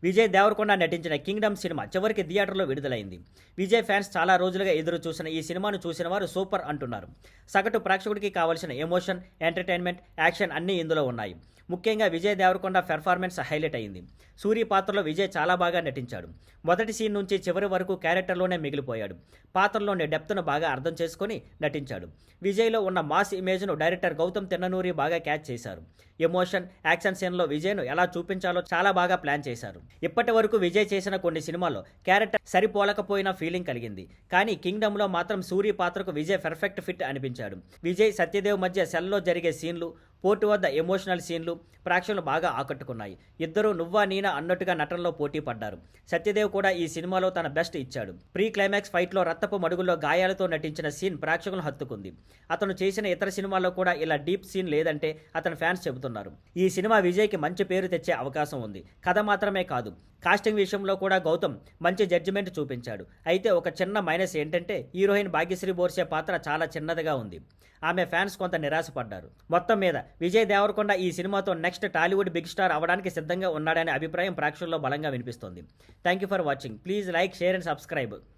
విజయ్ దేవరకొండ నటించిన Kingdom cinema చివరికి థియేటర్లో విడుదలైంది. విజయ్ ఫ్యాన్స్ చాలా రోజులుగా ఎదురు చూసిన ఈ సినిమాను చూసిన వారు సూపర్ అంటున్నారు. సగటు ప్రేక్షకుడికి కావాల్సిన ఎమోషన్, ఎంటర్టైన్మెంట్, యాక్షన్ అన్నీ ఇందులో ఉన్నాయి. ముఖ్యంగా విజయ్ దేవరకొండ పెర్ఫార్మెన్స్ హైలైట్ అయింది. సూరి పాత్రలో విజయ్ చాలా బాగా నటించాడు. మొదటి సీన్ నుంచి చివరి వరకు క్యారెక్టర్లోనే మిగిలిపోయాడు. పాత్రలోని డెప్త్ను బాగా అర్థం చేసుకొని నటించాడు. విజయ్లో ఉన్న మాస్ ఇమేజ్ను డైరెక్టర్ గౌతమ్ తిన్ననూరి బాగా క్యాచ్ చేశారు. ఎమోషన్, యాక్షన్ సీన్లో విజయ్ను ఎలా చూపించాలో చాలా బాగా ప్లాన్ చేశారు. ఇప్పటి వరకు విజయ్ చేసిన కొన్ని సినిమాల్లో క్యారెక్టర్ సరిపోలకపోయిన ఫీలింగ్ కలిగింది. కానీ కింగ్డమ్లో మాత్రం సూరి పాత్రకు విజయ్ పర్ఫెక్ట్ ఫిట్ అనిపించాడు. విజయ్, సత్యదేవ్ మధ్య సెల్లో జరిగే సీన్లు, పోర్టు వద్ద ఎమోషనల్ సీన్లు ప్రేక్షకులు బాగా ఆకట్టుకున్నాయి. ఇద్దరు నువ్వా నీనా అన్నట్టుగా నటనలో పోటీ పడ్డారు. సత్యదేవ్ కూడా ఈ సినిమాలో తన బెస్ట్ ఇచ్చాడు. ప్రీ క్లైమాక్స్ ఫైట్లో రక్తపు మడుగుల్లో గాయాలతో నటించిన సీన్ ప్రేక్షకులను హత్తుకుంది. అతను చేసిన ఇతర సినిమాల్లో కూడా ఇలా డీప్ సీన్ లేదంటే అతని ఫ్యాన్స్ చెబుతున్నారు. ఈ సినిమా విజయ్కి మంచి పేరు తెచ్చే అవకాశం ఉంది. కథ మాత్రమే కాదు, కాస్టింగ్ విషయంలో కూడా గౌతమ్ మంచి జడ్జిమెంట్ చూపించాడు. అయితే ఒక చిన్న మైనస్ ఏంటంటే హీరోయిన్ భాగ్యశ్రీ బోర్సే పాత్ర చాలా చిన్నదిగా ఉంది. ఆమె ఫ్యాన్స్ కొంత నిరాశపడ్డారు. మొత్తం మీద విజయ్ దేవరకొండ ఈ సినిమాతో నెక్స్ట్ టాలీవుడ్ బిగ్ స్టార్ అవడానికి సిద్ధంగా ఉన్నాడనే అభిప్రాయం ప్రేక్షకుల్లో బలంగా వినిపిస్తోంది. Thank you for watching. Please like, share and subscribe.